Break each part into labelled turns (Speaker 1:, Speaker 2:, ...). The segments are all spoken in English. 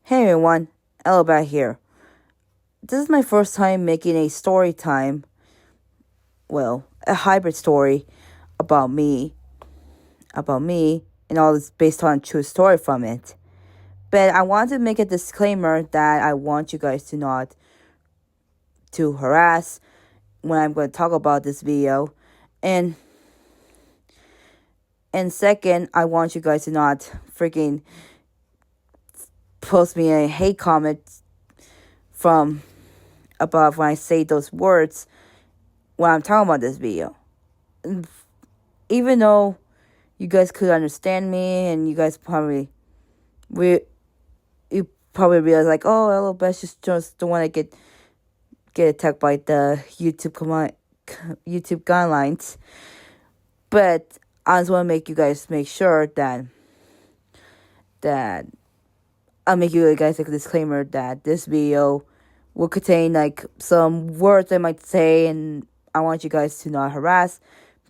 Speaker 1: Hey everyone, Ella back here. This is my first time making a story time, a hybrid story about me, and all this based on a true story from it. But I want to make a disclaimer that I want you guys to not to harass when I'm going to talk about this video, and second, I want you guys to not freaking post me a hate comment from above when I say those words when I'm talking about this video. Even though you guys could understand me and you guys probably you probably realize like, oh, hello, Beth just don't want to get attacked by the YouTube guidelines. But I just want to make you guys make sure that I'll make you guys a disclaimer that this video will contain like some words I might say, and I want you guys to not harass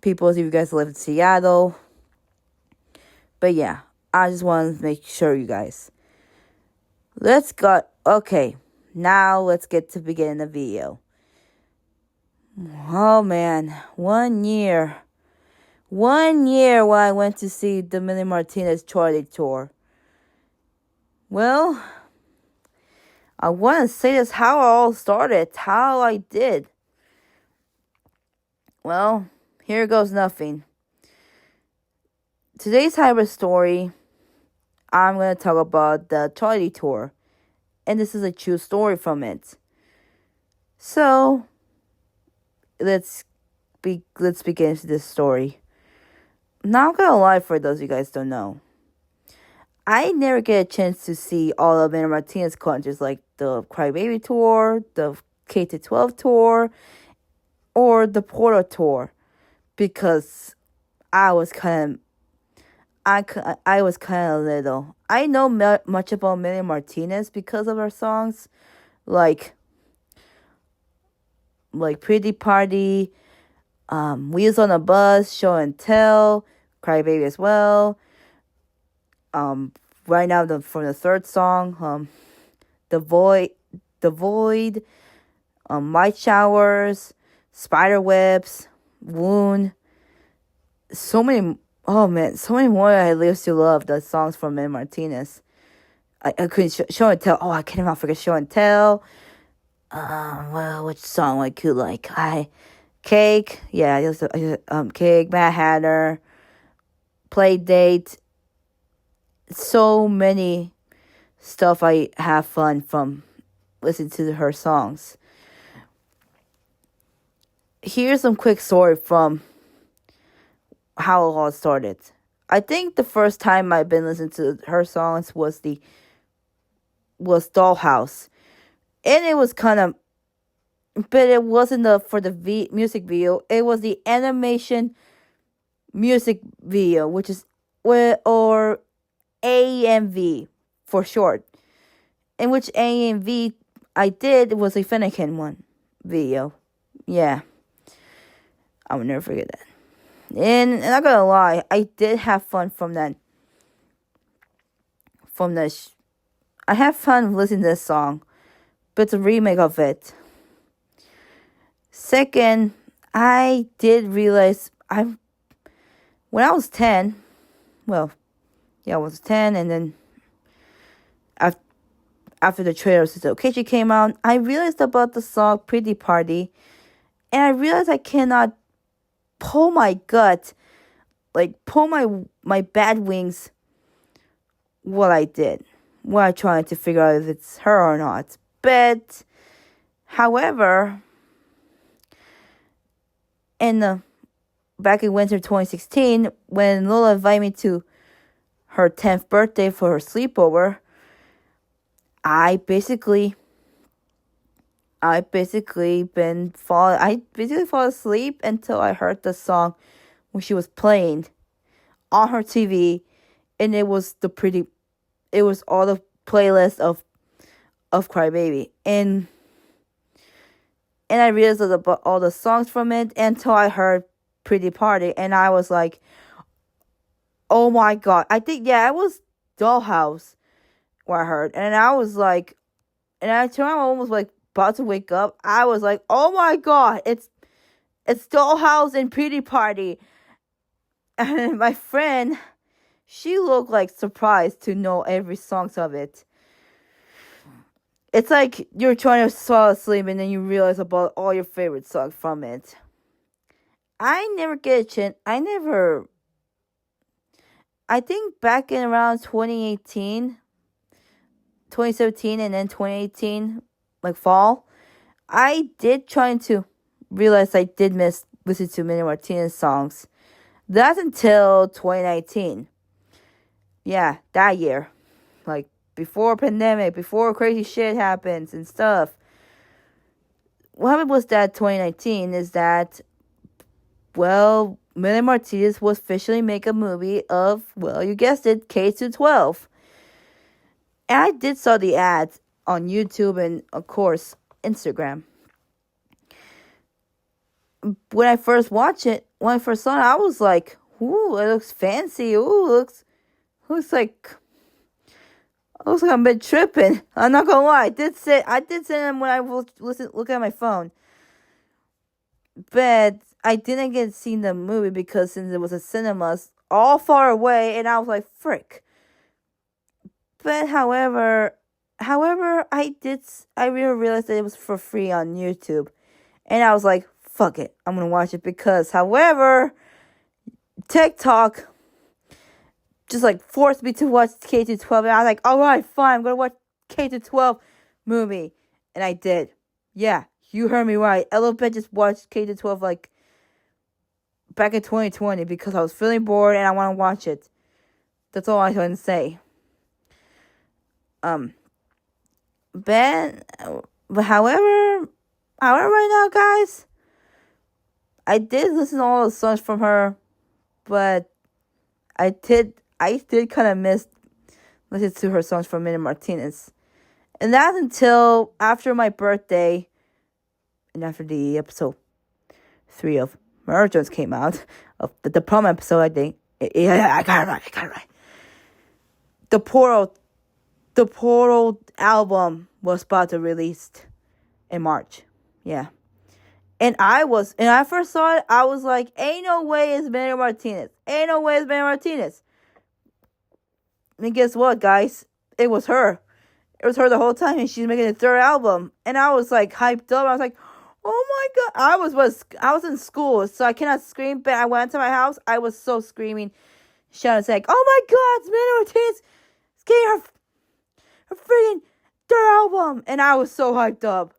Speaker 1: people if you guys live in Seattle. But yeah, I just want to make sure you guys. Let's go. Okay, now let's get to begin the video. Oh man, 1 year. 1 year while I went to see the Melanie Martinez Trilogy tour. Well, I want to say this how it all started, how I did. Well, here goes nothing. Today's hybrid story, I'm going to talk about the Trilogy tour. And this is a true story from it. So, let's begin this story. Not gonna lie, for those of you guys don't know, I never get a chance to see all of Melanie Martinez concerts like the Crybaby tour, the K-12 tour, or the Porter tour, because I was kind of little. I know much about Melanie Martinez because of her songs, like Pretty Party, Wheels on a Bus, Show and Tell, Crybaby as well. Right now from the third song, The Void, Light Showers, Spider Webs, Wound. So many more I live to love. The songs from Melanie Martinez. I couldn't show and tell. Oh, I can't even forget Show and Tell. Which song I could like? Cake. Yeah, just Cake, Mad Hatter, Play Date. So many stuff I have fun from listening to her songs. Here's some quick story from how it all started. I think the first time I've been listening to her songs was Dollhouse, and it was kind of, but it wasn't for the music video. It was the animation music video, which is or AMV for short. In which AMV I did was a Finnegan one video. Yeah, I will never forget that. And I'm not gonna lie, I did have fun from that. I have fun listening to this song, but it's a remake of it. Second, I did realize when I was 10, I was 10, and then after the trailer to the Okechi came out, I realized about the song Pretty Party, and I realized I cannot pull my gut, pull my bad wings what I did while I tried to figure out if it's her or not. But, however, back in winter 2016, when Lola invited me to her 10th birthday for her sleepover, I basically fall asleep until I heard the song when she was playing on her TV, and it was all the playlist of Crybaby, and I realized about all the songs from it until I heard Pretty Party, and I was like, oh my god. I think, it was Dollhouse what I heard. And I was like, and I turned around, almost like about to wake up. I was like, oh my god, it's Dollhouse and Pretty Party. And my friend, she looked like surprised to know every songs of it. It's like you're trying to fall asleep and then you realize about all your favorite songs from it. I never get a chance. I think back in around 2018, 2017, and then 2018, like fall, I did try to realize I did miss listening to Melanie Martinez songs. That's until 2019. Yeah, that year. Like, before pandemic, before crazy shit happens and stuff. What happened was that 2019 is that, well, Melanie Martinez was officially make a movie of, well, you guessed it, K-12. And I did saw the ads on YouTube and, of course, Instagram. When I first saw it, I was like, ooh, it looks fancy. Ooh, looks like I'm a bit tripping. I'm not gonna lie. I did say them when I was looking at my phone. But I didn't get to see the movie because since it was a cinemas all far away, and I was like, frick. But however, I really realized that it was for free on YouTube. And I was like, fuck it, I'm gonna watch it because, however, TikTok just like forced me to watch K-12, and I was like, all right, fine, I'm gonna watch K-12 movie, and I did. Yeah, you heard me right. I little bit just watched K-12 like back in 2020 because I was feeling bored and I want to watch it. That's all I can say. But however, right now, guys, I did listen to all the songs from her, but I did kind of miss listening to her songs from Melanie Martinez. And that's until after my birthday and after the episode 3 of Murder Jones came out, of the prom episode, I think. Yeah, I got it right. The Portal album was about to release in March. Yeah. And I first saw it, I was like, ain't no way it's Melanie Martinez. And guess what, guys? It was her. It was her the whole time, and she's making a third album. And I was like hyped up. I was like, oh my god. I was in school, so I cannot scream, but I went to my house. I was so screaming, shouting, saying, oh my god, it's Melanie Martinez. It's getting her freaking third album. And I was so hyped up.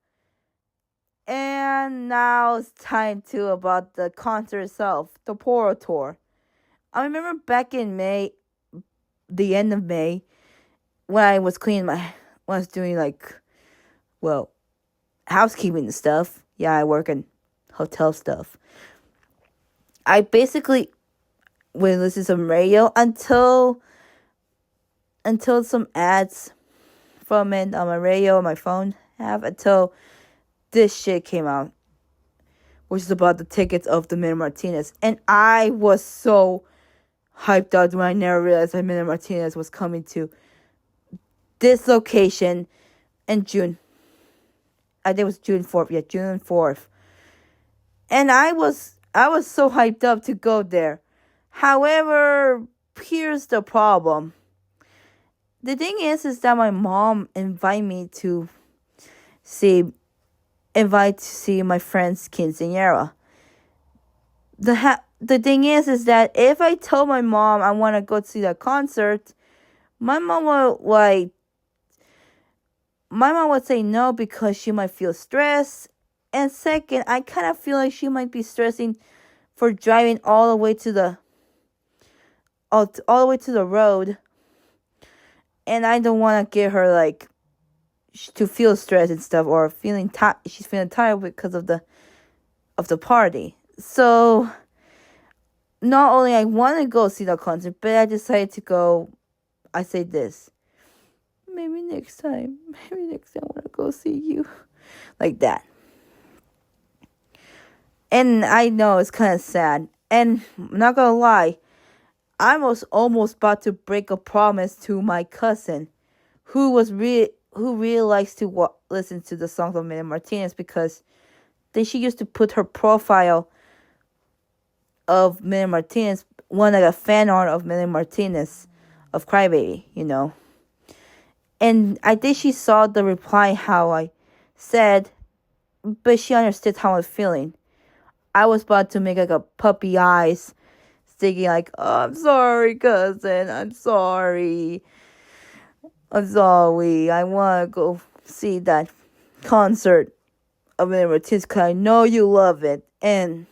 Speaker 1: And now it's time about the concert itself, the Portal Tour. I remember back in May, the end of May, when I was when I was doing housekeeping and stuff. Yeah, I work in hotel stuff. I basically would listen to some radio until some ads from it on my radio on my phone until this shit came out, which is about the tickets of the Melanie Martinez. And I was so hyped out when I never realized that Melanie Martinez was coming to this location in June. I think it was June 4th. Yeah, June 4th. And I was so hyped up to go there. However, here's the problem. The thing is that my mom invited me to see my friend's quinceañera. The thing is that if I told my mom I want to go see that concert, my mom would say no because she might feel stressed. And second, I kind of feel like she might be stressing for driving all the way to the road. And I don't want to get her like to feel stressed and stuff, or she's feeling tired because of the party. So not only I want to go see the concert, but I decided to go. I say this, maybe next time I want to go see you, like that. And I know it's kind of sad, and I'm not gonna lie, I was almost about to break a promise to my cousin, who really likes to listen to the songs of Melanie Martinez, because then she used to put her profile of Melanie Martinez, one like a fan art of Melanie Martinez of Crybaby, And I think she saw the reply how I said, but she understood how I'm feeling. I was about to make like a puppy eyes, thinking like, oh, I'm sorry, cousin. I'm sorry. I want to go see that concert of Melanie Martinez because I know you love it. And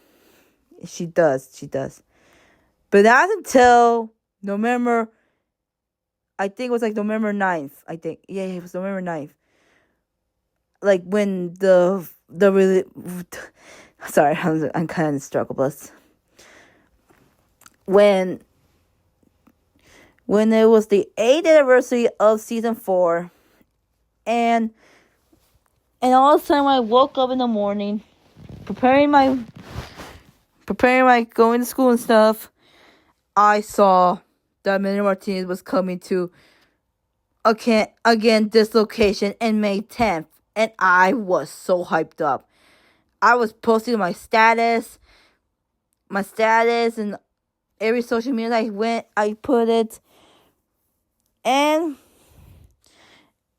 Speaker 1: she does. But not until November, I think it was like November 9th. I think. Yeah, it was November 9th. Like when the really... Sorry, I'm kind of struggle bus. When it was the 8th anniversary of season 4, and all of a sudden I woke up in the morning, preparing my going to school and stuff, I saw that Melanie Martinez was coming to again this location in May 10th, and I was so hyped up. I was posting my status and every social media I put it, and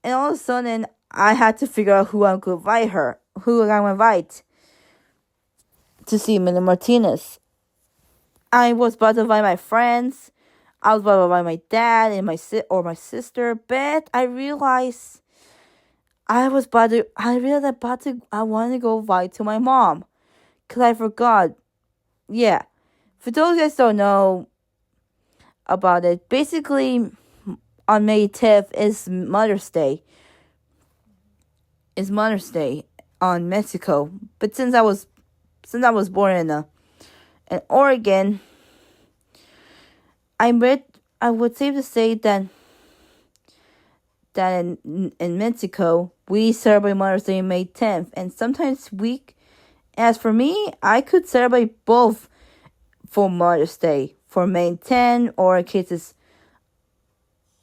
Speaker 1: all of a sudden I had to figure out who I'm going to invite to see Melanie Martinez. I was about to invite my friends. I was about to invite my dad and my sister, but I realized I wanted to go invite to my mom, because I forgot. Yeah. For those guys don't know about it, basically on May 10th is Mother's Day. On Mexico. But since I was born in Oregon, I would safe to say that in Mexico we celebrate Mother's Day on May 10th, and sometimes as for me, I could celebrate both for Mother's Day, for May 10, or in case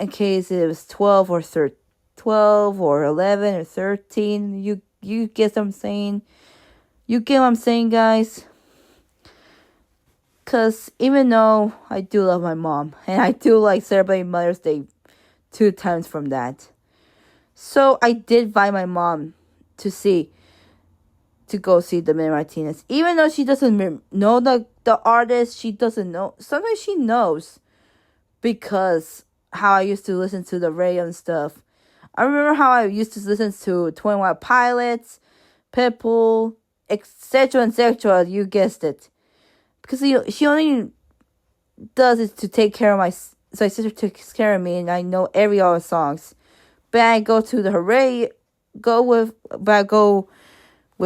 Speaker 1: it was 12 or 11 or 13. You get what I'm saying? You get what I'm saying, guys? Because even though I do love my mom, and I do like celebrating Mother's Day 2 times from that, so I did invite my mom to go see the Melanie Martinez. Even though she doesn't know the artist, she doesn't know. Sometimes she knows, because how I used to listen to the radio and stuff. I remember how I used to listen to 21 Pilots, Pitbull, etc. You guessed it. Because she only does it to take care of my sister takes care of me, and I know every other songs. But I go to the radio, go with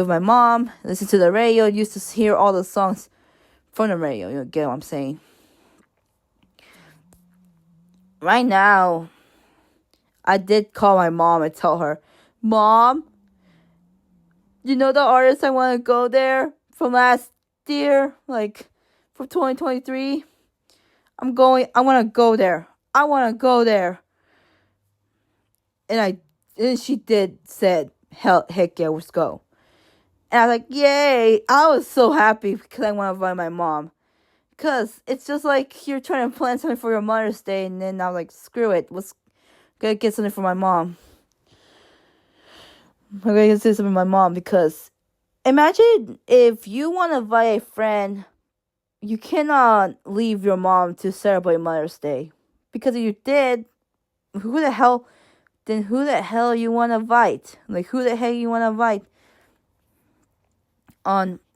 Speaker 1: my mom, listen to the radio, used to hear all the songs from the radio. You get what I'm saying? Right now, I did call my mom and tell her, Mom, you know the artist I want to go there from last year, like for 2023? I want to go there. And she said, heck yeah, let's go. And I was like, yay. I was so happy because I want to invite my mom. Because it's just like you're trying to plan something for your Mother's Day, and then I'm like, screw it. Let's go get something for my mom. I'm going to get something for my mom, because imagine if you want to invite a friend, you cannot leave your mom to celebrate Mother's Day. Because if you did, who the hell you want to invite? Like, who the hell you want to invite?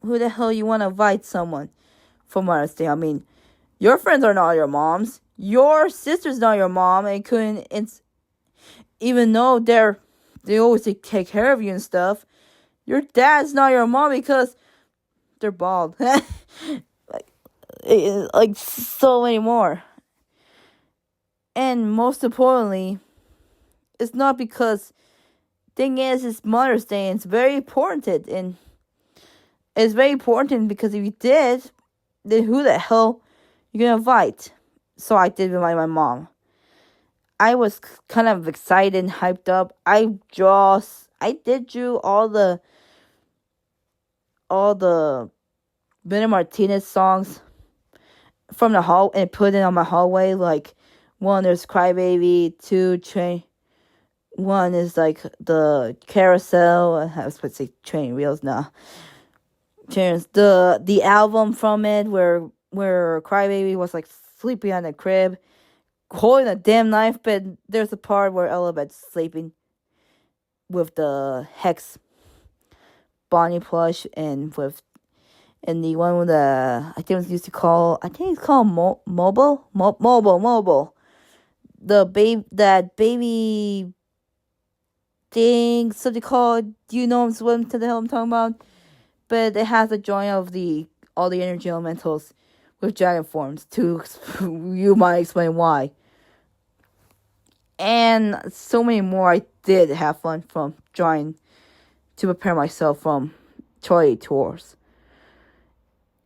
Speaker 1: Who the hell you want to invite someone for Mother's Day? I mean, your friends are not your moms. Your sister's not your mom. Even though they always take care of you and stuff. Your dad's not your mom because they're bald. like so many more. And most importantly, it's not because thing is, it's Mother's Day, and it's very important. And it's very important because if you did, then who the hell you gonna invite? So I did invite my mom. I was kind of excited and hyped up. I did drew all the Melanie Martinez songs from the hall and put it on my hallway. Like, one, there's Crybaby, two, Train. One is like the carousel. I was supposed to say train wheels now. Trains, the album from it where Crybaby was like sleeping on the crib, holding a damn knife. But there's a part where Elizabeth's sleeping with the Hex Bonnie plush and the one with the I think it was used to call I think it's called mobile. That baby thing, something called. Do you know what the hell I'm talking about? But it has a joint of all the energy elementals with dragon forms. To you might explain why. And so many more. I did have fun from drawing to prepare myself from toy tours.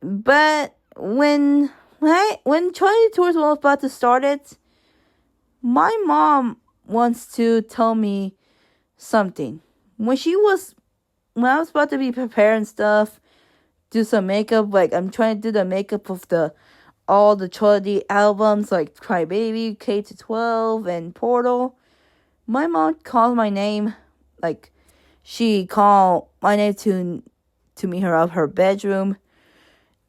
Speaker 1: But when toy tours was about to start it, my mom wants to tell me something. When I was about to be prepared and stuff, do some makeup, like I'm trying to do the makeup of all the trilogy albums like Crybaby, K-12, and Portal. My mom called my name, like she called my name to meet her up her bedroom.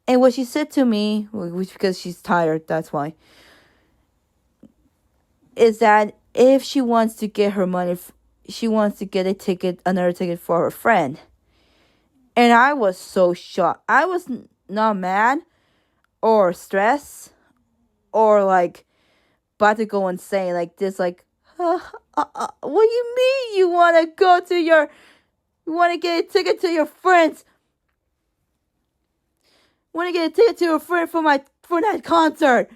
Speaker 1: And what she said to me, which because she's tired, that's why, is that if she wants to get her money, she wants to get another ticket for her friend. And I was so shocked. I was not mad or stressed or like about to go insane like this. Like, what do you mean you want to get a ticket to your friends? Want to get a ticket to your friend for that concert?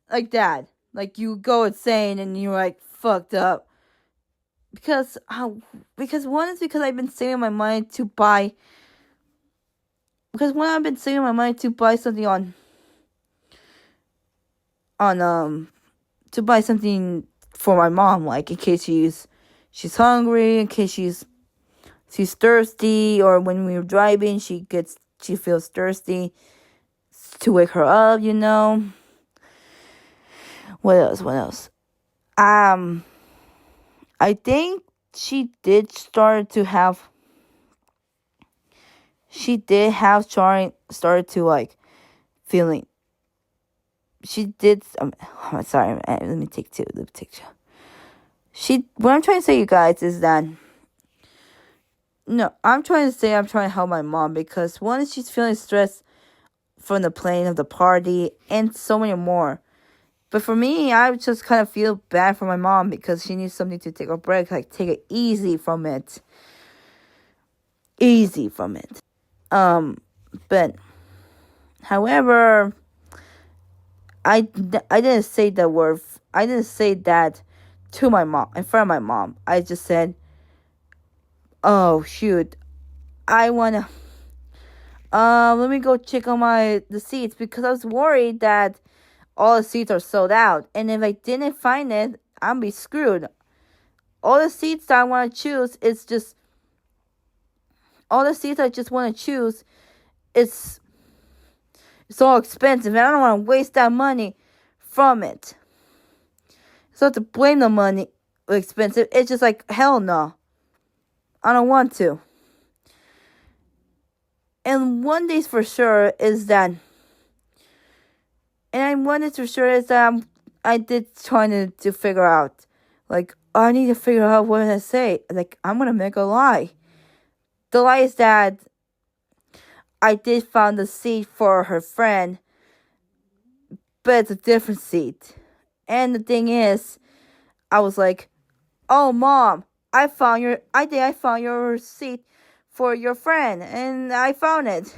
Speaker 1: Like that. Like you go insane and you're like fucked up. Because one is because I've been saving my money to buy. Because when I've been saving my money to buy something to buy something for my mom, like in case she's hungry, in case she's thirsty, or when we were driving she feels thirsty, to wake her up, you know. What else? I think she did started to like feeling. She did. I'm sorry. Let me take two. What I'm trying to say, you guys, is that no, I'm trying to help my mom because one is she's feeling stressed from the planning of the party and so many more. But for me, I just kind of feel bad for my mom because she needs something to take a break, like take it easy from it. But however, I didn't say the word. I didn't say that to my mom, in front of my mom. I just said, "Oh shoot, I wanna. Let me go check on the seats because I was worried that all the seats are sold out, and if I didn't find it, I'm be screwed. All the seats that I want to choose is just all the seats I just want to choose. It's all expensive, and I don't want to waste that money from it. So to blame the money expensive, it's just like hell no. I don't want to. And one thing's for sure is that, I did trying to figure out, like, I need to figure out what to say. Like, I'm gonna make a lie. The lie is that I did find the seat for her friend, but it's a different seat. And the thing is, I was like, "Oh, Mom, I think I found your seat for your friend, and I found it."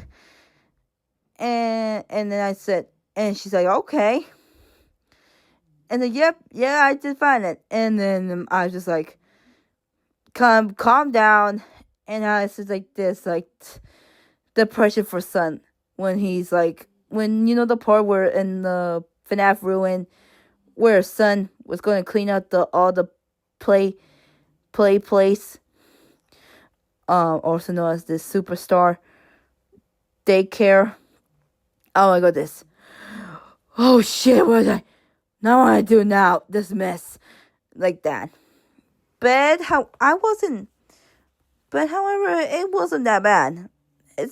Speaker 1: And then I said, and she's like, "Okay." And then, "Yep, yeah, I did find it." And then I was just like, calm down. And I said like this, like the pressure for Sun when he's like, when you know the part where in the FNAF ruin where Sun was going to clean out all the play place, also known as the Superstar Daycare. Oh my goodness. Oh shit, what did I now what I do now? This mess. Like that. But however, it wasn't that bad.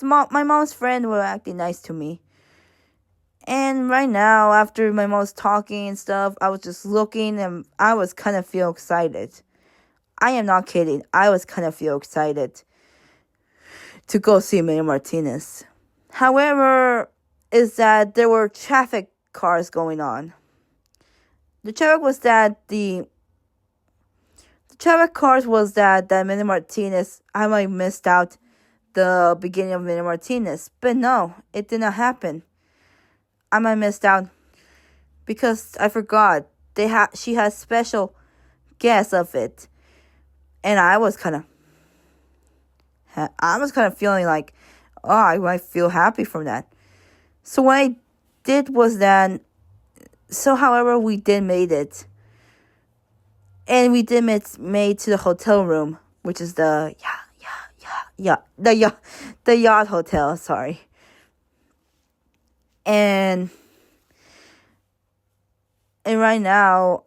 Speaker 1: My mom's friend were acting nice to me. And right now, after my mom's talking and stuff, I was just looking and I was kind of feel excited. I am not kidding. I was kind of feel excited to go see Melanie Martinez. However, is that there were traffic cars going on. The traffic cars was that Melanie Martinez, I might missed out the beginning of Melanie Martinez. But no, it did not happen. I might missed out because I forgot she had special guests of it. And I was kind of feeling like, oh, I might feel happy from that. So what I did was that, however, we did made it. And we did made to the hotel room, which is the yacht hotel, sorry. And right now,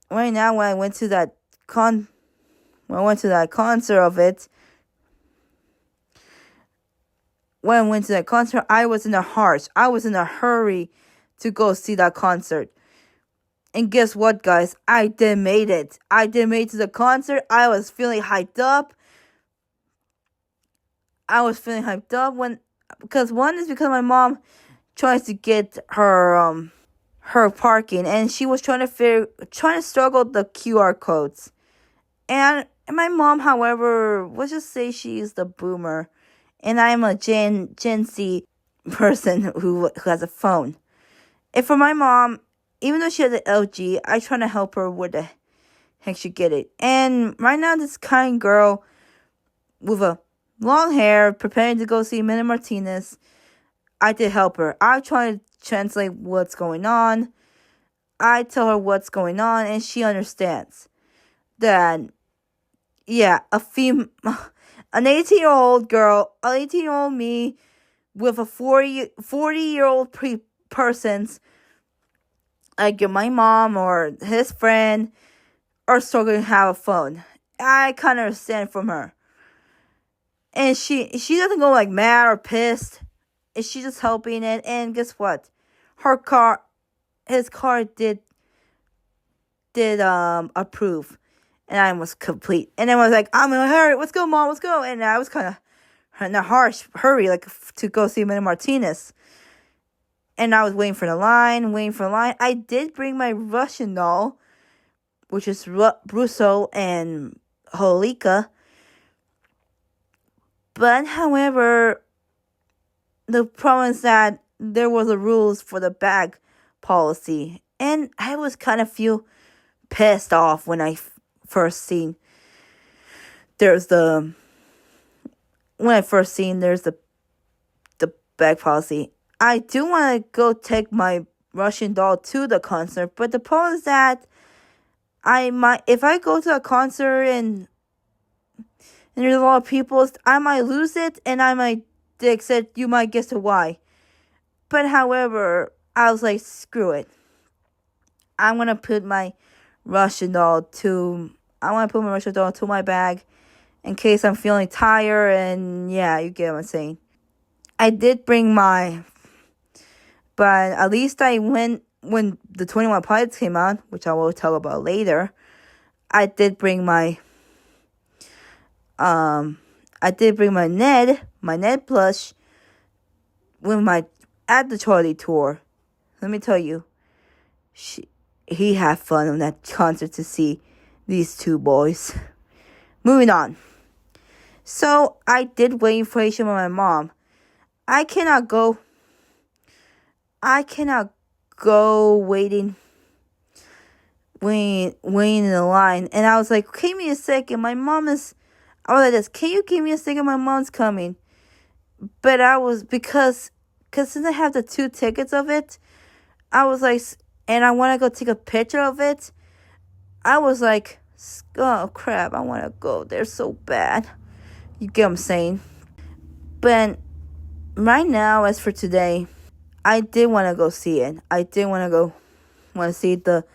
Speaker 1: when I went to that concert of it, I was in a hurry to go see that concert. And guess what, guys? I did made it. I did made it to the concert. I was feeling hyped up. Because my mom tries to get her parking, and she was trying to struggle the QR codes. And my mom, however, let's just say she's the boomer, and I'm a Gen Z person who has a phone. And for my mom, even though she has an LG, I try to help her where the heck she get it. And right now, this kind girl with a long hair preparing to go see Melanie Martinez, I did help her. I try to translate what's going on. I tell her what's going on, and she understands that, yeah, an 18-year-old girl, an 18-year-old me with a 40-year-old person's, like my mom or his friend, are struggling to have a phone. I kind of understand from her. And she doesn't go like mad or pissed. And she's just helping it. And guess what? His car did approve. And I was complete. And I was like, I'm in a hurry. Let's go, Mom. Let's go. And I was kind of in a harsh hurry, like to go see Melanie Martinez. And I was waiting for the line. I did bring my Russian doll, which is Russo and Holika. But, however, the problem is that there was a rules for the bag policy. And I was kind of feel pissed off when I first seen there's the bag policy. I do want to go take my Russian doll to the concert, but the problem is that if I go to a concert and there's a lot of people, I might lose it, and I might accept. You might guess why. But however, I was like, screw it. I'm gonna put my Russian doll to my bag in case I'm feeling tired, and yeah, you get what I'm saying. I did bring but at least I went when the 21 Pilots came out, which I will tell about later. I did bring my Ned plush at the Charlie tour. Let me tell you, he had fun on that concert to see these two boys. Moving on. So I did wait for with my mom. I cannot go waiting in the line. And I was like, give me a second. I was like this, can you give me a second? My mom's coming. But I was, because since I have the 2 tickets of it, I was like, and I want to go take a picture of it. I was like, oh crap, I want to go there so bad. You get what I'm saying? But right now, as for today, I did want to go see it. I did want to see the.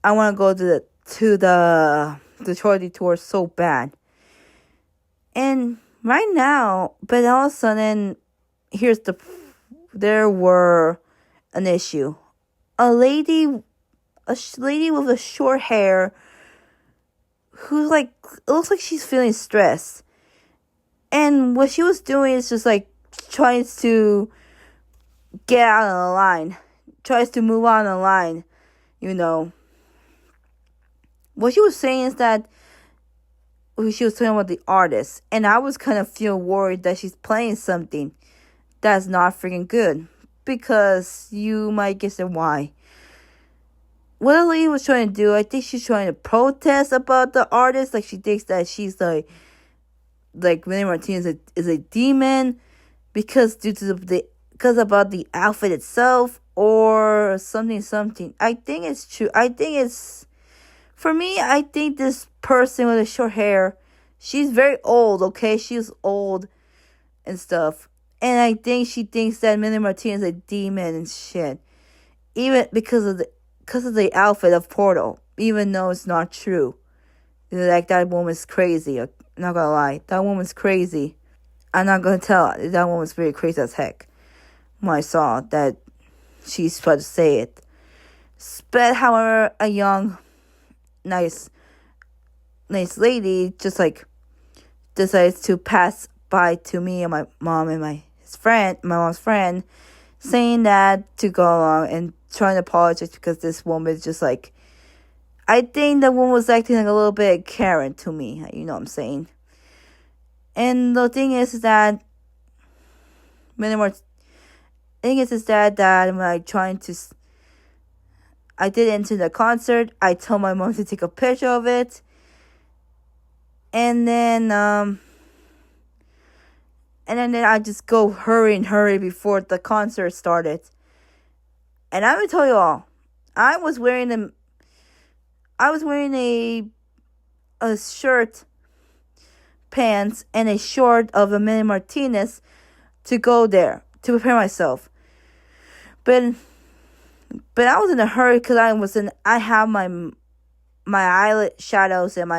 Speaker 1: I want to go to the trilogy tour so bad. And right now, but all of a sudden, there were an issue. A lady with a short hair, who's like, it looks like she's feeling stressed. And what she was doing is just like trying to get out of the line, tries to move on the line, you know. What she was saying is that she was talking about the artist, and I was kind of feel worried that she's playing something that's not freaking good, because you might guess why. What the lady was trying to do, I think she's trying to protest about the artist, like she thinks that she's like Melanie Martinez is a demon because because about the outfit itself or something. I think it's true. For me, I think this person with the short hair, she's very old, okay? She's old and stuff. And I think she thinks that Melanie Martinez is a demon and shit. Even because of the outfit of Portal. Even though it's not true. Like, that woman's crazy. I'm not gonna lie. That woman's crazy. I'm not gonna tell. That woman's very crazy as heck. When I saw that she's trying to say it. But, however, a young, nice lady just like decides to pass by to me and my mom and my mom's friend, saying that to go along and trying to apologize because this woman is just like, I think the woman was acting like a little bit Karen to me, you know what I'm saying. And the thing is that that when I did enter the concert, I told my mom to take a picture of it. And then I just go hurry before the concert started. And I'm gonna tell you all, I was wearing a shirt, pants, and a short of a Melanie Martinez to go there to prepare myself. But I was in a hurry because I have my eyelid shadows and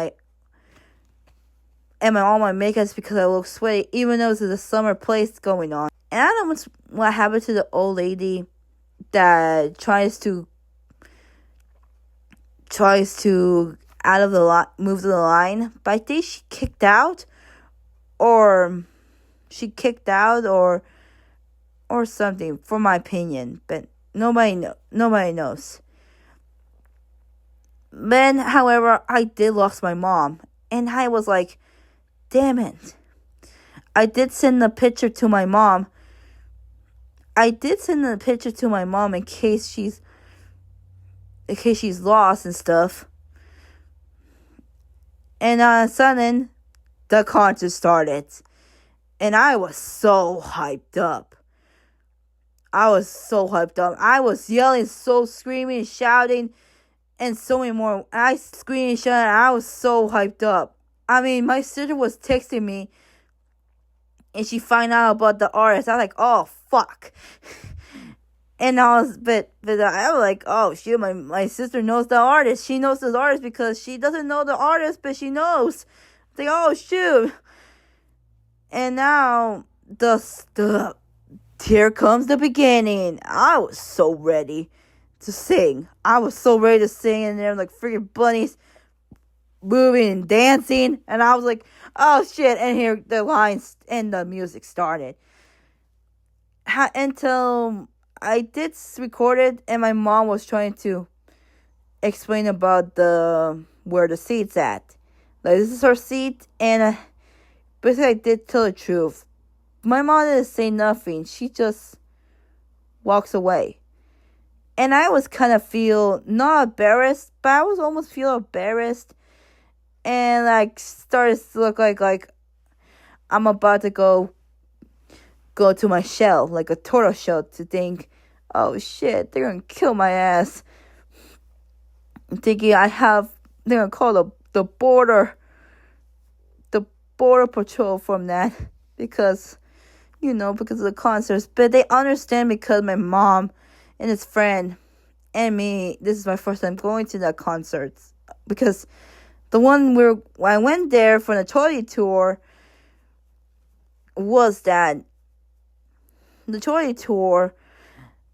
Speaker 1: all my makeups because I look sweaty, even though this is a summer place going on. And I don't know what happened to the old lady that tries to move to the line, but I think she kicked out or something, for my opinion, but nobody knows. Then, however, I did lost my mom, and I was like, damn it. I did send a picture to my mom. In case she's lost and stuff. And all of a sudden, the concert started. And I was so hyped up. I was yelling, screaming, shouting, and so many more. I screamed and shouted. I was so hyped up. I mean, my sister was texting me, and she found out about the artist. I was like, oh, fuck. And I was like, oh, shoot, my sister knows the artist. She knows the artist because she doesn't know the artist, but she knows. I was like, oh, shoot. And now, here comes the beginning. I was so ready to sing. And there like freaking bunnies moving and dancing. And I was like, oh shit. And here the lines and the music started. Until I did record it, and my mom was trying to explain about where the seat's at. Like, this is her seat, and basically I did tell the truth. My mom didn't say nothing. She just walks away. And I was kind of feel not embarrassed, but I was almost feel embarrassed. And like started to look like I'm about to go to my shell, like a turtle shell, to think, oh shit, they're gonna kill my ass. I'm thinking they're gonna call the border patrol from that because because of the concerts. But they understand because my mom and his friend and me, this is my first time going to that concerts because the one when I went there for the Trilogy tour was that the Trilogy tour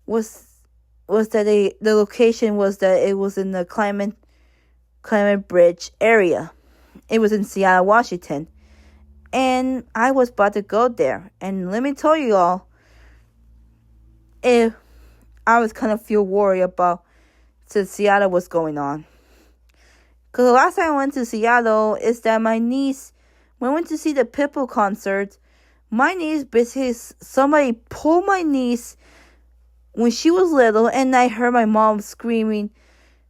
Speaker 1: was that the location was that it was in the Climate Bridge area. It was in Seattle, Washington. And I was about to go there. And let me tell you all, if I was kind of feel worried about since Seattle was going on. Because the last time I went to Seattle is that my niece, when I went to see the Pitbull concert, my niece, basically, somebody pulled my niece when she was little, and I heard my mom screaming,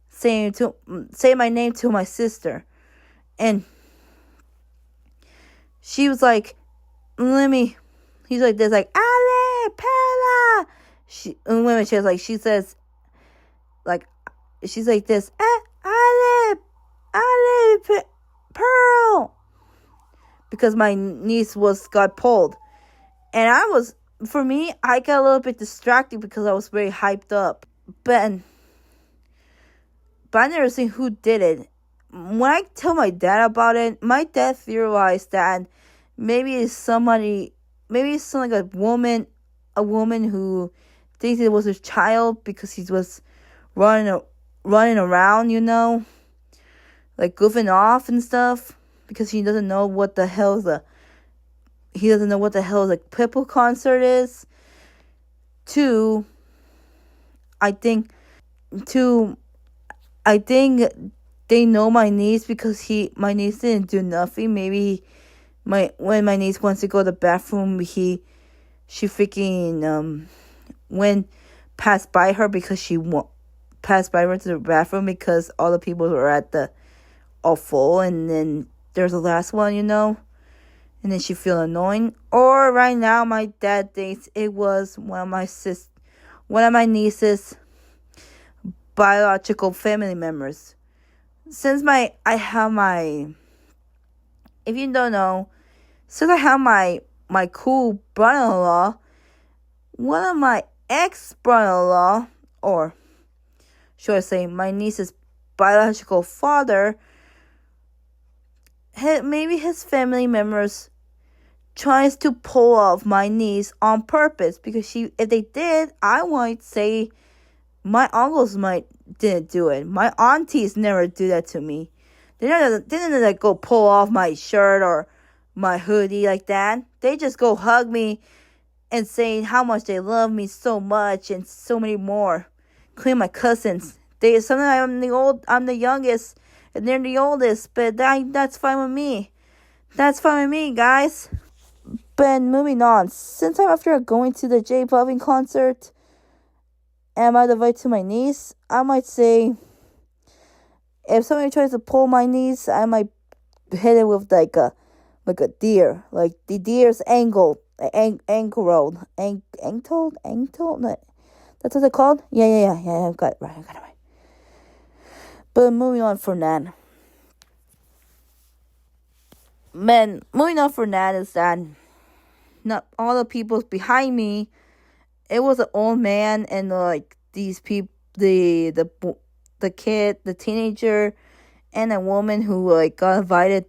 Speaker 1: say my name to my sister. And she was like, he's like this, like, Ale, Pella. She's like this, Ale, Pearl. Because my niece got pulled. And I got a little bit distracted because I was very hyped up. But I never seen who did it. When I tell my dad about it, my dad theorized that maybe it's some like a woman who thinks it was his child because he was running around, like goofing off and stuff, because he doesn't know what the hell a Pitbull concert is. I think they know my niece because my niece didn't do nothing. Maybe when my niece wants to go to the bathroom, she freaking went passed by her because she passed by her to the bathroom because all the people were all full, and then there's the last one, and then she feel annoying. Or right now, my dad thinks it was one of my niece's biological family members. Since if you don't know, since I have my cool brother-in-law, one of my ex-brother-in-law, or should I say my niece's biological father, maybe his family members tries to pull off my niece on purpose, because if they did, I might say my uncles didn't do it. My aunties never do that to me. They didn't like go pull off my shirt or my hoodie like that. They just go hug me and saying how much they love me so much and so many more. Including my cousins. Sometimes I'm the youngest and they're the oldest, but that's fine with me. That's fine with me, guys. But moving on, since I'm after going to the J Balvin concert, and I invite to my niece, I might say, if somebody tries to pull my niece, I might hit it with like a deer, like the deer's ankle roll, ankle. That's what they're called. Yeah. I got it right. But moving on from that, is that not all the people behind me. It was an old man and like these people, the kid, the teenager, and a woman who like got invited.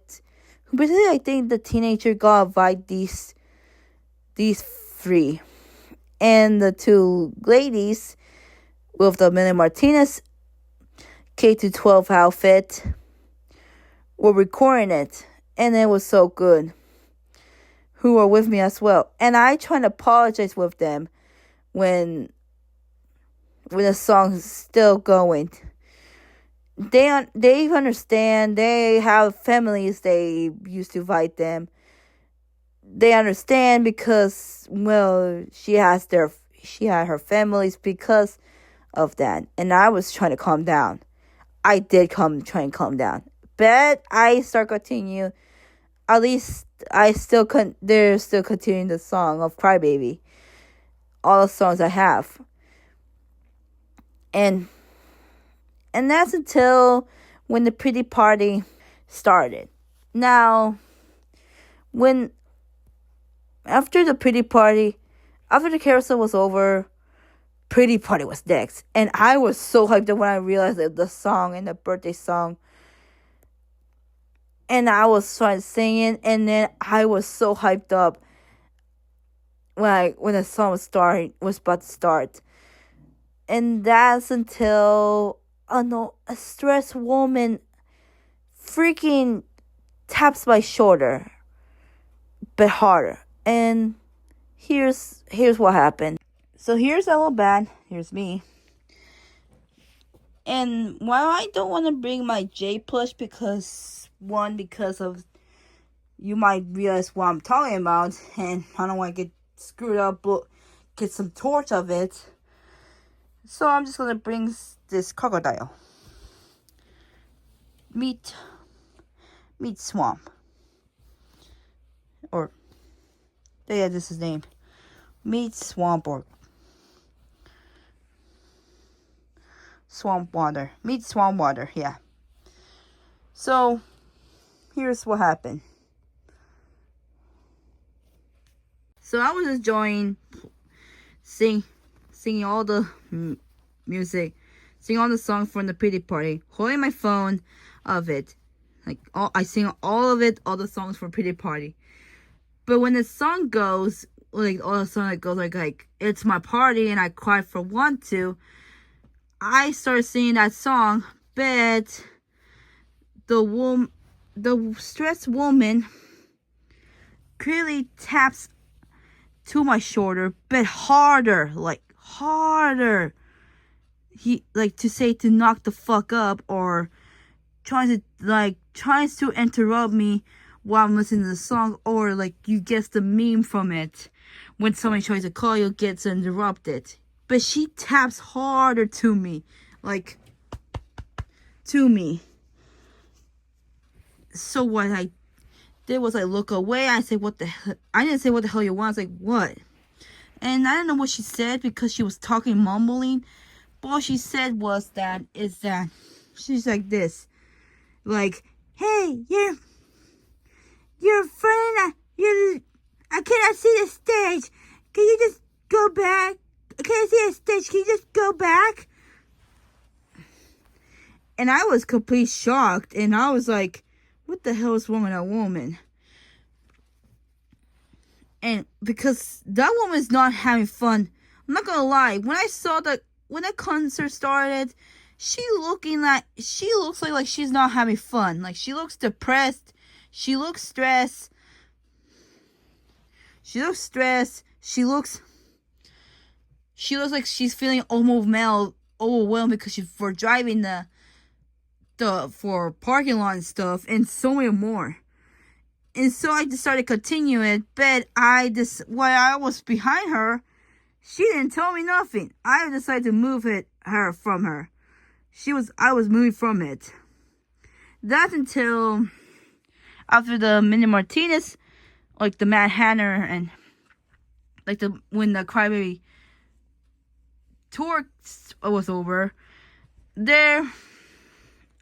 Speaker 1: Basically, I think the teenager got invited these three, and the two ladies with the Melanie Martinez K-12 outfit were recording it, and it was so good. Who were with me as well, and I trying to apologize with them when the song is still going. They understand. They have families. They used to invite them. They understand because she had her families because of that, and I was trying to calm down. I did try and calm down, but I start continue. At least they're still continuing the song of Crybaby. All the songs I have. And that's until when the pretty party started. Now, when after the carousel was over, pretty party was next. And I was so hyped up when I realized that the song and the birthday song. And I was trying to sing it, and then I was so hyped up when the song was about to start. And that's until a stressed woman freaking taps my shoulder, but harder. And here's what happened. So here's a little band. Here's me. And while I don't want to bring my J plush because of you might realize what I'm talking about, and I don't want to get screwed up, but get some torch of it. So I'm just gonna bring this crocodile. Meet Swamp. Or yeah, this is his name. Meet Swamp or Swamp Water. Meet Swamp Water, yeah. So here's what happened. So I was enjoying singing all the music, singing all the songs from the pretty party, holding my phone of it. I sing all of it, all the songs from pretty party. But when the song goes, all the song that goes like it's my party and I cry for one two, I started singing that song, but the stressed woman clearly taps to my shoulder, but harder. He to say to knock the fuck up, or tries to interrupt me while I'm listening to the song, or you guess the meme from it. When somebody tries to call you, gets interrupted. But she taps harder to me. So what I did was I look away. I said, what the hell? I didn't say what the hell you want. I was like, what? And I don't know what she said because she was talking mumbling. But all she said was that she's like this. Hey, your friend, I cannot see the stage. Can you just go back? I can't see the stage. Can you just go back? And I was completely shocked. And I was like, what the hell is wrong with that woman? And because that woman's not having fun. I'm not gonna lie. When that concert started, she looks like she's not having fun. She looks depressed. She looks stressed. She looks like she's feeling overwhelmed because for driving for parking lot and stuff, and so many more. And so I decided to continue it, but while I was behind her, she didn't tell me nothing. I decided to move her from her. I was moving from it. That's until after the Melanie Martinez, the Mad Hatter, and when the Crybaby tour was over. There,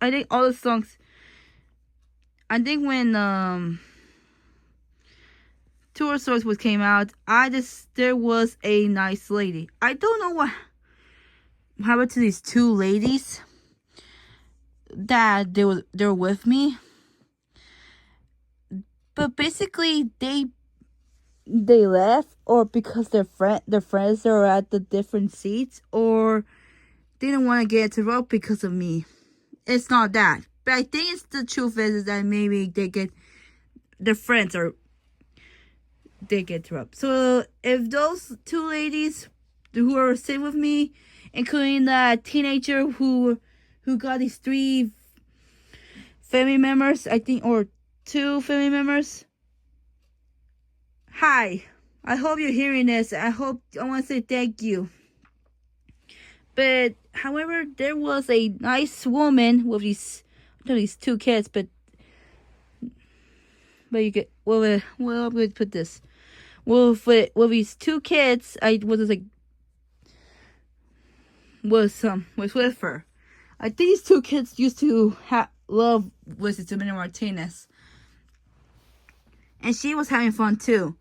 Speaker 1: I think all the songs. I think when tour songs came out, there was a nice lady. I don't know what happened to these two ladies that they were with me, but basically they left, or because their friends are at the different seats, or they didn't want to get interrupted because of me. It's not that, but I think the truth is that maybe their friends they get interrupted. So if those two ladies who are sitting with me, including the teenager who got these 3 family members, I think, or 2 family members. Hi, I hope you're hearing this. I want to say thank you. But however, there was a nice woman with these 2 kids, but you get well. I'm going to put this. Well, with these 2 kids, I was like, was with her. I think these two kids used to love visit to Melanie Martinez, and she was having fun too.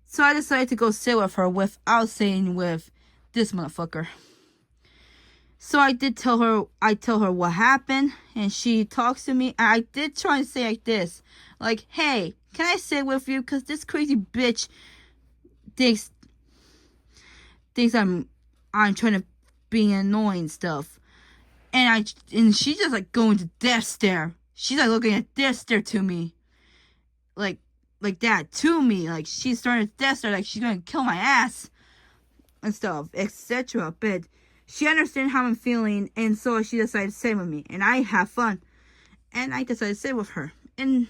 Speaker 1: So I decided to go sit with her without saying with this motherfucker. So I tell her what happened, and she talks to me. I did try and say like this, like, hey, can I sit with you? Because this crazy bitch thinks I'm trying to be annoying and stuff. And she's just like going to death stare. She's like looking at death stare to me. Like that to me. Like she's starting to death stare, like she's gonna kill my ass and stuff, etc. But she understands how I'm feeling, and so she decided to sit with me. And I have fun. And I decided to sit with her. And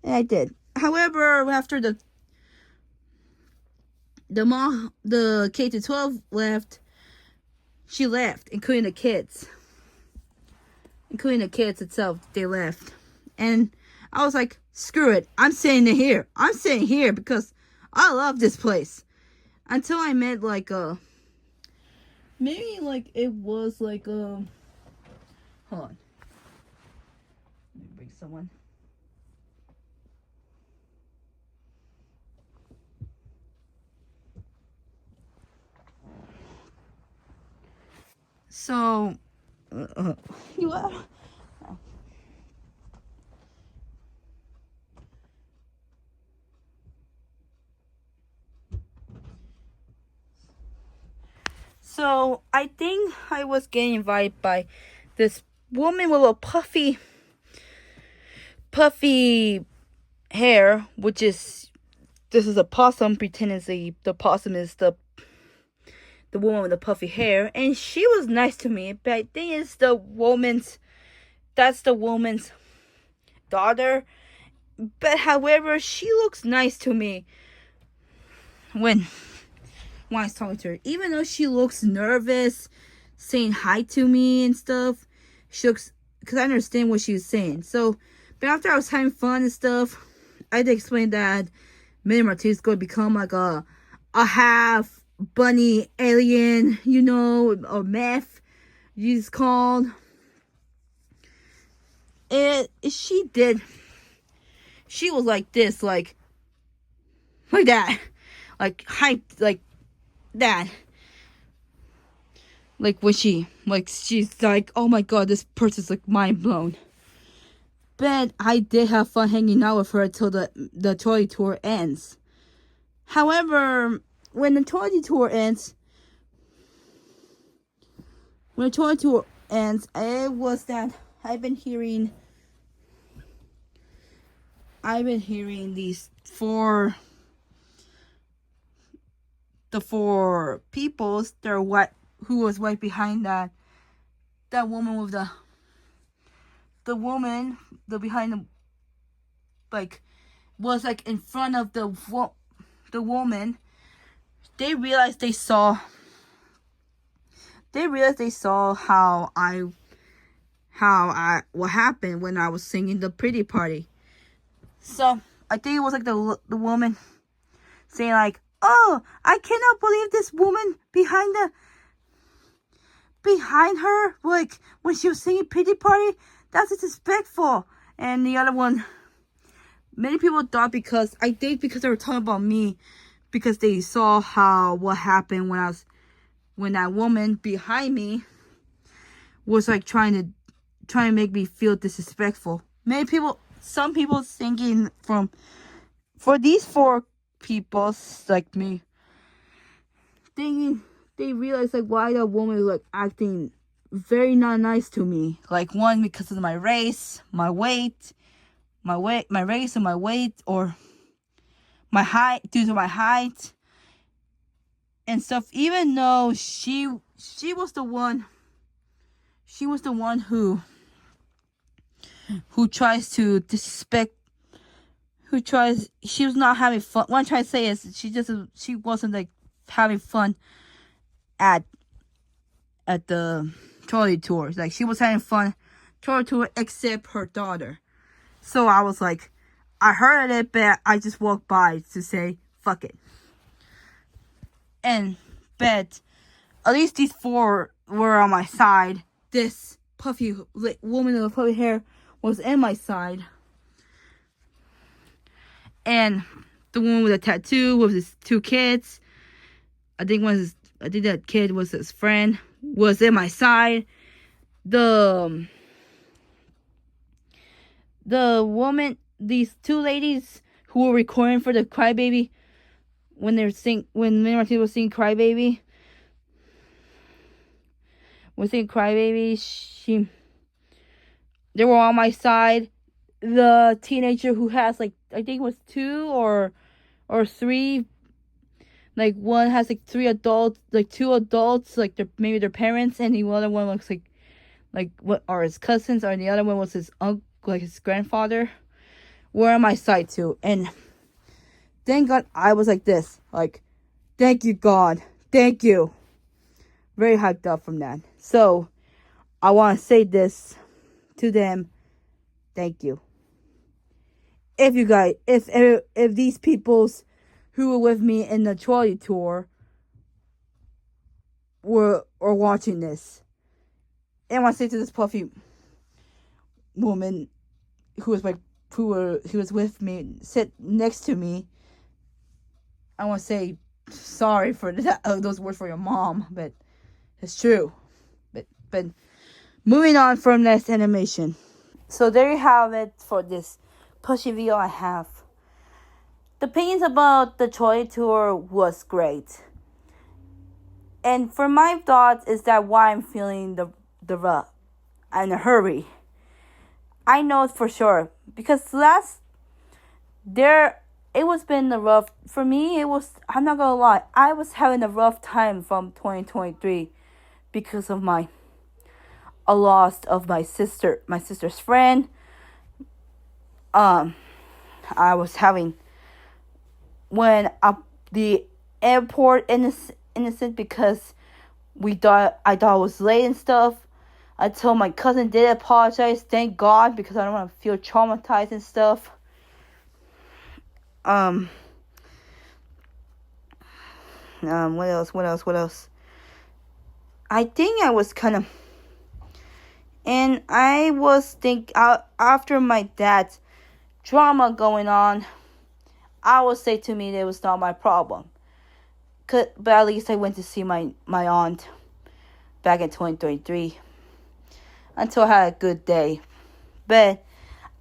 Speaker 1: I did. However, after the K to 12 left, she left, including the kids. Including the kids itself, they left. And I was like, screw it. I'm sitting here. I'm sitting here because I love this place. Until I met like maybe like it was like hold on. Let me bring someone. So you are. So I think I was getting invited by this woman with a puffy hair, which is, this is a possum, pretending the possum is the woman with the puffy hair, and she was nice to me. But I think it's that's the woman's daughter. But however, she looks nice to me when I was talking to her. Even though she looks nervous, saying hi to me and stuff, she looks, because I understand what she was saying. So, but after I was having fun and stuff, I did explain that Melanie Martinez is going to become like a half bunny alien, or meth, it's called. And she was like this, like that, like hyped, like that, like when she's like, oh my god, this person's like mind blown. But I did have fun hanging out with her until the toy tour ends. However, when the toy tour ends, it was that I've been hearing these four peoples. They're who was right behind that woman with the woman, behind the, like, was like in front of the woman. They realized they saw what happened when I was singing the pretty party. So I think it was like the woman saying like, oh, I cannot believe this woman behind her, like when she was singing pretty party, that's disrespectful. And the other one, many people thought because they were talking about me, because they saw what happened when that woman behind me was like trying to make me feel disrespectful. Some people thinking for these four people like me, thinking they realized like why that woman was like acting very not nice to me. Like, one, because of my race, my race and my weight, or my height, due to my height and stuff. Even though she was the one who tries to disrespect, she was not having fun. What I'm trying to say is she wasn't like having fun at the trolley tours. Like, she was having fun trolley tour except her daughter. So I was like, I heard it, but I just walked by to say fuck it. But at least these four were on my side. This puffy woman with puffy hair was in my side. And the woman with a tattoo with his 2 kids, I think that kid was his friend, was in my side. The woman, these 2 ladies who were recording for the Crybaby, when Melanie Martinez was singing Crybaby, they were on my side. The teenager who has I think it was 2 or 3, one has 3 adults, 2 adults, maybe their parents, and the other one looks like what are his cousins, or the other one was his uncle, his grandfather, were on my side too. And thank God I was like this, thank you God, thank you. Very hyped up from that. So I want to say this to them, thank you. If you guys, if these peoples who were with me in the trolley tour were watching this, and I want to say to this puffy woman who was with me, sit next to me, I want to say sorry for those words for your mom, but it's true. But moving on from this animation. So there you have it for this pushy video I have. The opinions about the trolley tour was great. And for my thoughts is that why I'm feeling the rough in a hurry. I know for sure because it was been a rough for me. I'm not gonna lie, I was having a rough time from 2023 because of a loss of my sister's friend. I was having when the airport innocent because I thought I was late and stuff. Until my cousin did apologize, thank God, because I don't want to feel traumatized and stuff. What else? I think I was kind of, and I was after my dad's drama going on, I would say to me that it was not my problem. But at least I went to see my aunt back in 2023. Until I had a good day. But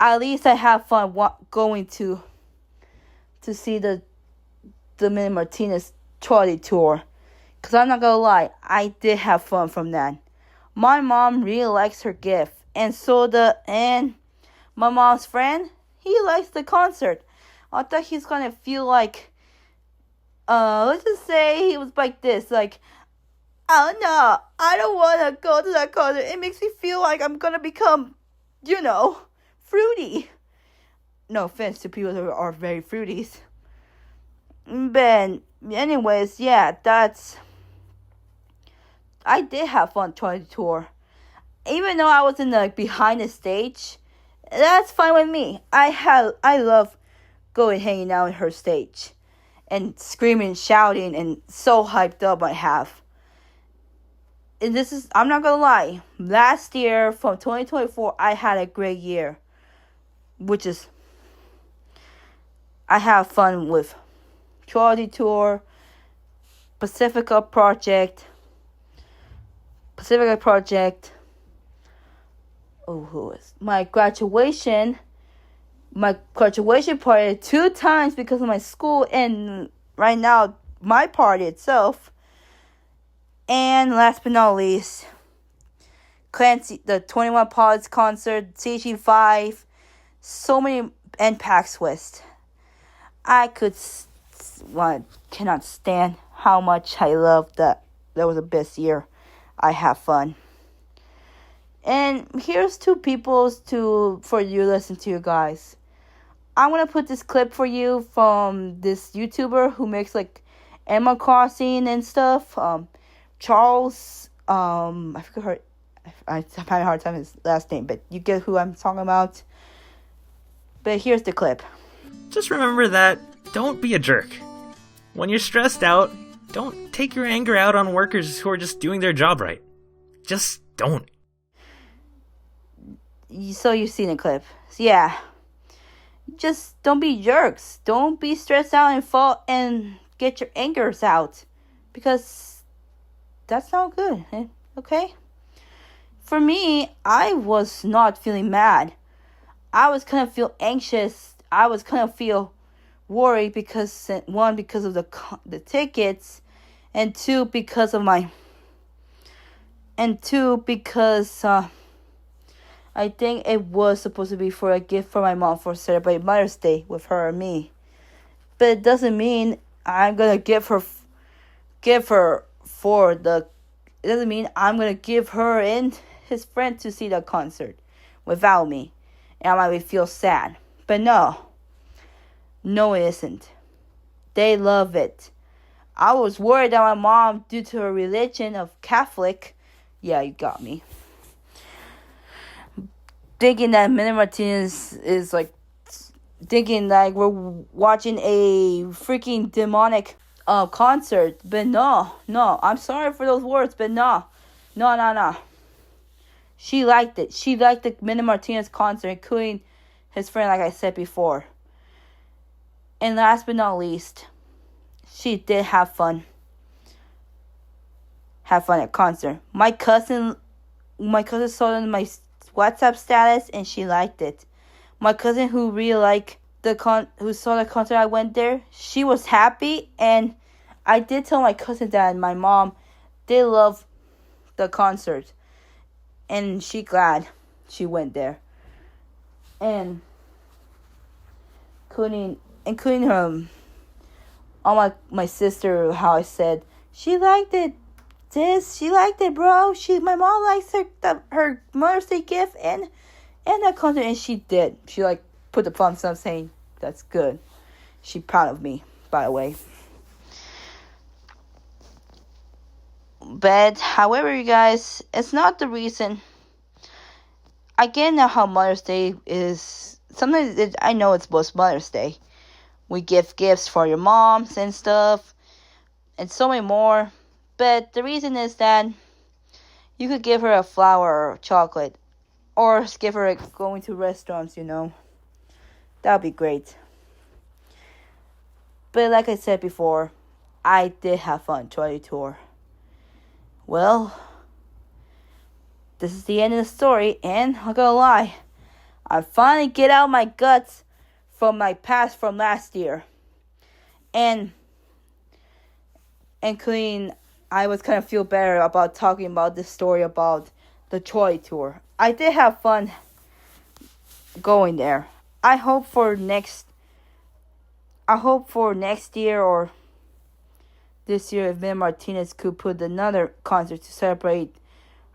Speaker 1: at least I had fun going to see the Melanie Martinez trolley tour. Because I'm not going to lie, I did have fun from that. My mom really likes her gift. And my mom's friend, he likes the concert. I thought he's going to feel let's just say he was like this, oh no, I don't want to go to that concert. It makes me feel like I'm going to become, fruity. No offense to people who are very fruities. But anyways, yeah, I did have fun trying to tour. Even though I was in behind the stage, that's fine with me. I love going hanging out in her stage. And screaming, shouting, and so hyped up I have. And I'm not gonna lie, last year from 2024, I had a great year. Which is, I have fun with Trolley Tour, Pacifica Project. Oh, who is my graduation party 2 times because of my school, and right now my party itself. And last but not least, Clancy, the 21 Pods concert, CG5, so many, and PAX West. I cannot stand how much I love that. That was the best year. I have fun. And here's 2 people for you to listen to, you guys. I'm going to put this clip for you from this YouTuber who makes Animal Crossing and stuff. Charles, I forgot her. I have a hard time with his last name, but you get who I'm talking about. But here's the clip.
Speaker 2: Just remember that don't be a jerk. When you're stressed out, don't take your anger out on workers who are just doing their job right. Just don't.
Speaker 1: So you've seen the clip. Yeah. Just don't be jerks. Don't be stressed out and fall and get your angers out. Because that's not good. Okay? For me, I was not feeling mad. I was kind of feel anxious. I was kind of feel worried because one, because of the tickets, and two, because I think it was supposed to be for a gift for my mom for celebrate Mother's Day with her and me. But it doesn't mean I'm gonna give her for the. It doesn't mean I'm gonna give her and his friend to see the concert without me, and I might feel sad. But no, it isn't. They love it. I was worried that my mom, due to her religion of Catholic, yeah, you got me, thinking that Melanie Martinez is like, thinking like we're watching a freaking demonic concert. But no, I'm sorry for those words, but no. She liked it. She liked the Melanie Martinez concert, including his friend, like I said before. And last but not least, she did have fun. Have fun at concert. My cousin saw it in my WhatsApp status, and she liked it. My cousin, who really liked who saw the concert I went there, she was happy, and I did tell my cousin that my mom did love the concert, and she glad she went there, and including her, all my sister, how I said she liked it. She liked it, bro. My mom likes her Mother's Day gift and that concert, and she did. She like put the thumbs up, saying that's good. She proud of me, by the way. But however, you guys, it's not the reason. I get now how Mother's Day is. Sometimes I know it's both Mother's Day. We give gifts for your moms and stuff, and so many more. But the reason is that you could give her a flower or chocolate, or give her going to restaurants, That would be great. But like I said before, I did have fun trying to tour. Well, this is the end of the story, and I'm not gonna lie, I finally get out my guts from my past from last year. And clean, I was kind of feel better about talking about this story about the Troy tour. I did have fun going there. I hope for next year or this year, if Melanie Martinez could put another concert to celebrate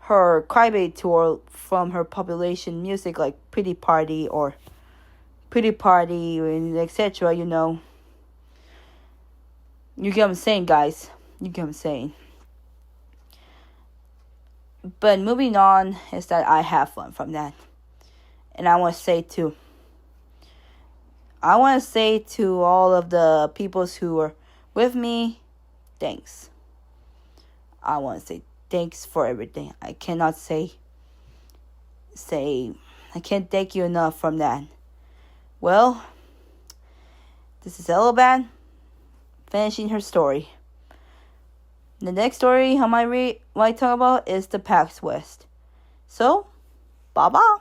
Speaker 1: her Crybaby tour from her population music, like Pretty Party and etc. You get what I'm saying, guys. You get what I'm saying. But moving on is that I have fun from that. And I want to say to all of the peoples who are with me, thanks. I want to say thanks for everything. I cannot I can't thank you enough from that. Well, this is Elaban finishing her story. The next story I might talk about is the PAX West. So, bye-bye.